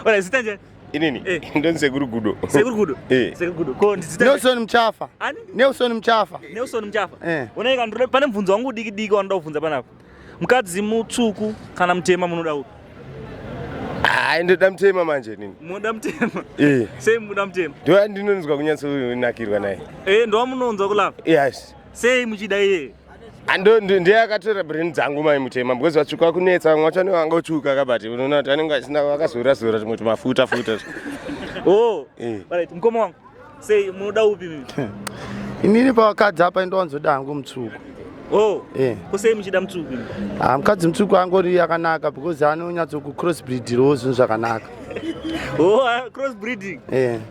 Ora zitanje. Inini? Ndoni Segurugudo. Segurugudo. Segurugudo. Ko ndizitanje. Nelson Mchafa. Ani? Nelson Mchafa. Nelson Mchafa. Unaika ndore pane mvunzo wangu diki wanoda kuvunza panapa. Mukadzi mutsvuku kana mutema munoda upi? Ndoda mutema manje nini? Munoda mutema. Sei munoda mutema? Ndo ndinonzwa kunyatsokunakirwa naye. Ndo munonzwa kulapa. Yes. Sei muchida iye. Ndiye akatora brain dzangu mai mutema because vatsvuka kunetsa vamwe vacho vanga utsvuka kabati unoona kuti anenge asina vakazora tumwe tumafuta. Right, mukoma wangu. Sei munoda upi mimi? Inini pavakadzi apa ndowanzoda hangu mutsvuku. Kusei muchida mutsvuku mimi? Mukadzi mutsvuku angori yakanaka because anonyatso crossbreedirawo zvinhu zvakanaka. Crossbreeding.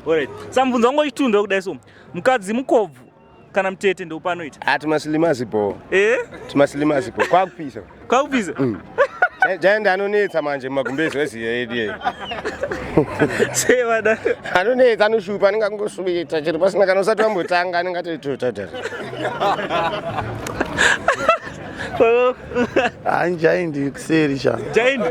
Alright. Samubvunzo wangu chitundo kudai so. Mukadzi Mukobvu kana Mutete ndo upanoita? Timasilimazi po. Timasilimazi po. Kwakupisa. Kwakupisa? Jaenda anonetsa manje mumagumbezi weziya yedu. Sei vada. Anonetsa anoshupa anenge angosvita chero pasina kana usati wambotanga anenge atototata. Jaindi kuseri sha. Jaindi?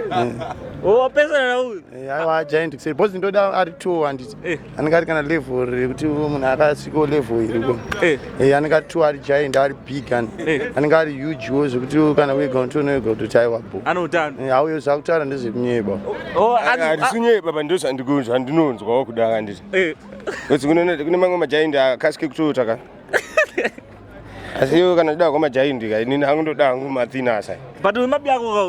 Wapesana na huyu? Aiwa jaindi kuseri. Bosi ndoda ari 2 handiti. Anenge ari kana level rekuti munhu akasvika level iriko. Anenge ari 2 ari jaindi ari big anenge ari huge wo zvekuti kana wega unotonega kuti aiwa bo. Anoutano. Auyo zvakutaura ndezvekunyeba. Handisunyeba pandozvandikunzwa handinonzwawo kudaka nditi. Kuti kune mamwe majaindi akasike kutota ka. Asi iwe kana ndida kwamajaindi ka inini hangundoda hangu mathinasa. But mabiyako ka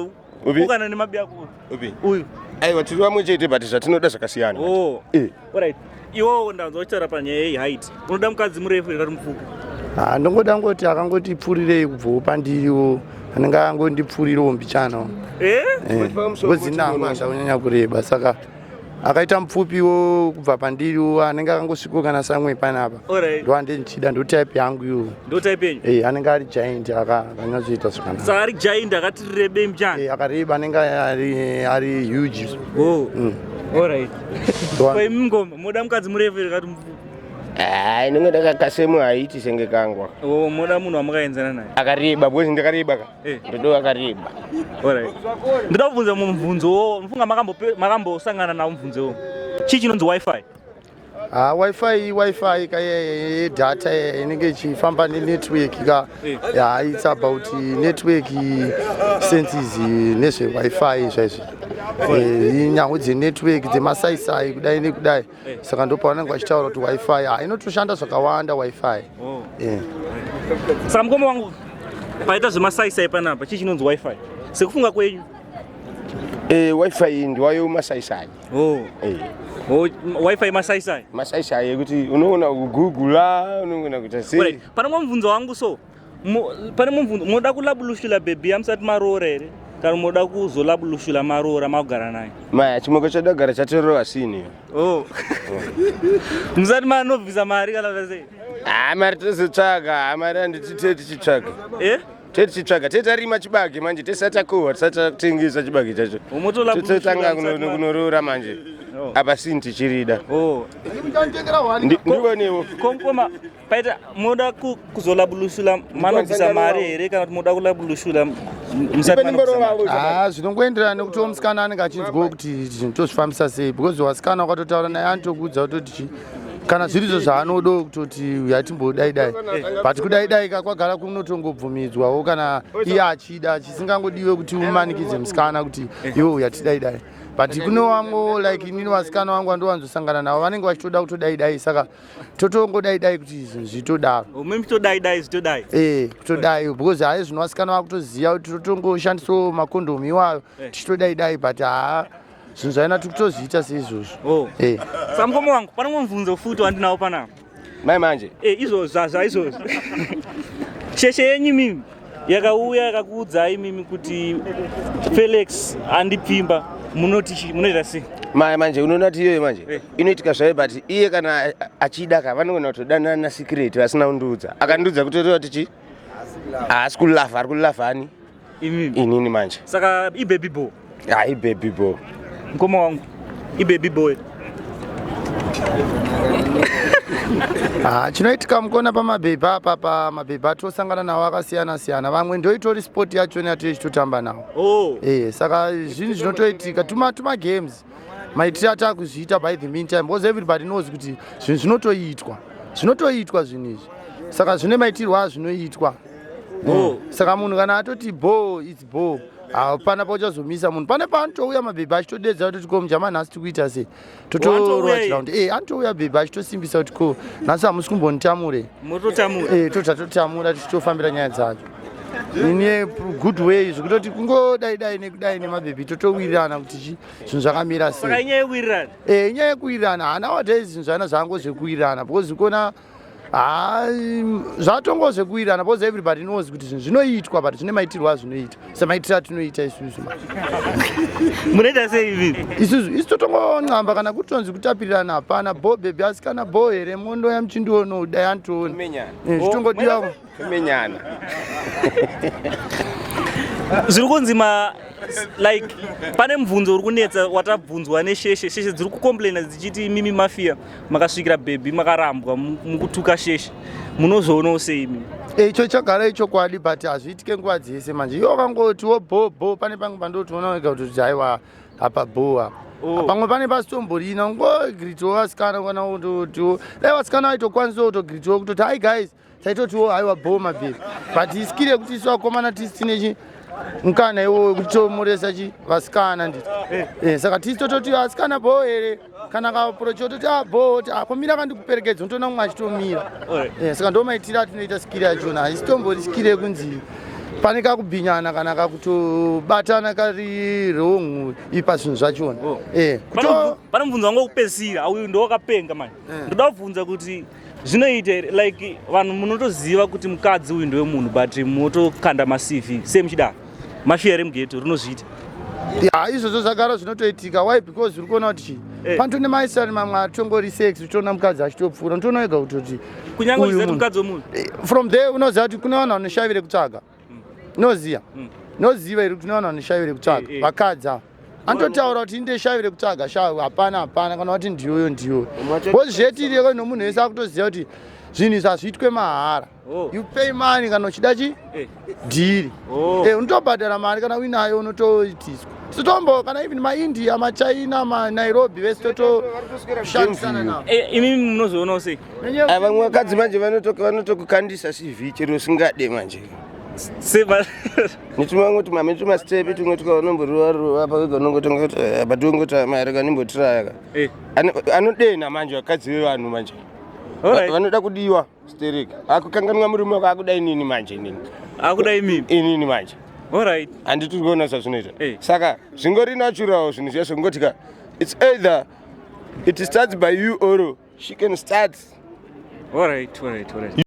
upi? Ukana ni mabiyako upi? Uyu. Aiwa tiri vamwe chete but zvatinoda zvakasiyana. Alright. Iwo ndanzwa uchitaura panyaya yeheight. Unoda mukadzi murefu here kana mupfupi? Ndongoda ngoti akangoti pfurirei kubvawo pandiriwo anenge angondipfurirawo mbichana. Because nangu andaunyanya kureba saka akaita mupfupiwo kubva pandiriwo anenge akangosvikawo kana samwe panapa. Ndo andinchida ndo type yangu iwo. Ndo type yenyu? Anenge ari giant akanyatsoita zvakanaka. Saka ari giant akati rebei mbichana? Akareba anenge ari huge. Alright. Kwa mngoma moda mukadzi murefu here kana mupfupi? Inongoda kakasemu haiti senge kangwa. Moda munhu wamukaenzana naye? Akareba because ndakareba ka. Ndodo akareba. Alright. Ndoda kubvunza mubvunzo mfunga makambosangana nawo mubvunzo. Chii chinonzi wifi? Wi-Fi data inenge ichifamba nenetwork ka. It's about network senses nezve-Wi-Fi zvaizvi. Nyangwe dzenetwork dzemasaisai kudai nekudai. Saka ndo pavanenge vachitaura kuti Wi-Fi inotoshanda zvakawanda Wi-Fi. Saka mukoma wangu paita zvemasaisai panapa chii chinonzi Wi-Fi? Sekufunga kwenyu? Wi-Fi ndiwayo masaisai. Wi-Fi masaisai? Masaisai yekuti unoona kugugula unoona kuti sei. Pane mubvunzo wangu so. Pane mubvunzo moda kulabulushula baby amusati maroora here? Kana moda kuzolabulushula maroora magara naye? Maya chimoko chadagara chatorova sini. Musati manovhisa mari kana sei? Mari tozotsvaga, mari handiti tichitsvaga. Tichitsvaga tete arima chibage manje tesatakohwa tisatengesa chibage chacho. Totanga kunoroora manje. Apa sini tichirida. Ndikonewo. Konkoma paita moda kuzolabulushula manovhisa mari here kana kuti moda kulabulushula musati manovhisa? Zvinongoenderana nekuti musikana anenge achinzwa kuti zvinhu tozvifambisa sei because wasikana wakatotaura naye anotokuudza kuti kana zvirizo zvaanodo kutoti yatimbodaidai but kudaidai kwagara kunotongobvumidzwawo kana iye achida chisingangodiwe kuti umanikidze musikana kuti iwo yatidaidai but kune vamwe like inini vasikana vangu vandowanzosangana navo vanenge vachitoda kutodaidai saka totongodaidai kuti zvinhu zvitodaro. Mimi todaidai zvitodai? Kutodai because hayi zvino vasikana vakutoziva kuti totongoshandisawo makondomu iwayo tichitodaidai but zvinhu zvaina tikutozviita seizvozvo. Saka mukoma wangu pane mumwe mubvunzo futi wandinawo panapa. Mai manje? Izvozvo izvozvo. Sheshe yenyu mimi yakauya yakakuudzai mimi kuti Felix andipfimba munoita sei? Mai manje unoona kuti iyoyo manje inoitika zvayo but iye kana achida ka vanogona kutodanana secret vasina kundiudza. Akandiudza kutoreva tichi haasi kulafa ari kulafa ani? Inini manje. Saka ibaby boy? Ibaby boy. Mukoma wangu ibaby boy. Chinoitika mukona pamabhebhi apa pamabhebhi atosangana nawo akasiyana siyana vamwe ndoitori sport yacho yatiri chitotamba nawo. Saka zvinhu zvinotoitika tuma games maitiro atakuzviita by the meantime, because everybody knows kuti zvinhu zvinotoitwa zvinhu izvi, saka zvine maitirwo azvinoitwa. Saka munhu kana atoti bo it's bo, hapana pauchazomisa munhu. Pane paanotouya mabhebhi achitodedza kuti ko mujama nhasi tikuita sei, totorwa chiraundi. Anotouya bhebhi achitosimbisa kuti ko nhasi hamusi kumbonitamure, totatotamura tichitofambira nyaya dzacho ine good way, zvekutoti kungodai nekudai nemabhebhi totowirirana kuti zvinhu zvakamira sei. Saka inyaya yekuwirirana, inyaya yekuwirirana nowadays zvinhu zvana zvango zvekuwirirana, because kona zvatongo zvekuwirirana, because everybody knows kuti zvinhu zvinoitwa but zvine maitirwo azvinoita, semaitiro atinoita isusu. Munoita sei ivi? Isusu totongon'amba kana kutonzi kutapirirana, hapana bo bhebhi asikana bo here mondoya muchindiono dai antoona zvitongodiwa kumenyana. Zviri kunzima like pane mubvunzo uri kunetsa watabvunzwa nesheshe. Sheshe dziri kukomplaina dzichiti mimi mafia makasvikira bhebhi makarambwa mukutuka sheshe, munozvoonawo sei imi? Icho chagara ichokwadi but hazviitike nguva dzese manje. Iwo kangotiwo bo pane pangu pandotoona wega kuti haiwa apa bo apa. Pamwe pane pasitomborina ngogiritiwo vasikana kana kutotiwo dai vasikana vaitokwanisawo kutogiritiwo kutoti hi guys taitotiwo haiwa bo mabhebhi, but isikire kuti isu vakomana tisi tinechi mukana iwo wekuti tomuresa vasikana nditi. Saka tisi tototi vasikana bo here kana kaprocho toti bo komira kandikuperekedza unotoona mumwe achitomira. Saka ndo maitiro atinoita sikire yachona, haisitombori sikire yekunzi pane kakubhinyana kana kakutobatana kari wrong ipa zvinhu zvachona. Pane mubvunzo wangu wekupedzisira, uyu ndowakapenga manje. Ndoda kubvunza kuti zvinoita like vanhu munotoziva kuti mukadzi uyu ndewemunhu but munotokanda maCV sei muchidaro? Mafia remugeto rinozviita? Izvozvo zvagara zvinotoitika. Why? Because uri kuona kuti panto nemaisani mamwe atongori sex uchiona mukadzi achitopfuura, unotoona wega kutoti kunyange uchiziva kuti mukadzi wemunhu. From there unoziva kuti kune vanhu vanoshavire kutsvaga, noziva iri kuti kune vanhu vanoshavire kutsvaga vakadzi ava anototaura kuti indeshavire kutsvaga shavi, hapana kana kuti ndiyoyo because zvetiriyo nomunhu wese akutoziva kuti zvinhu izvi hazviitwe mahara. You pay money kana uchida dhiri, unotobhadhara mari kana uinayo unotoitiswa. Sitombo kana even maIndia, maChina, maNairobi vese totoshandisana navo. Imi munozvionawo sei? Vamwe vakadzi manje vanotokukandisa CV chero usingade manje. Nitumwe kuti mame tumastepe tumwe tukaonomborwa apa wega unongotonga kuti patongota mari kanimbotiraya. Anodena manje vakadzi vevanhu manje. Vanoda kudiwa stereka. Akukanganwa murume wako akudai nini manje nini? Akudai mimi? Inini manje. Alright. Handiti kuona zvazvinoita. Saka zvingori natural zvinhu zvazvo ngotika it's either it starts by you or she can start. Alright.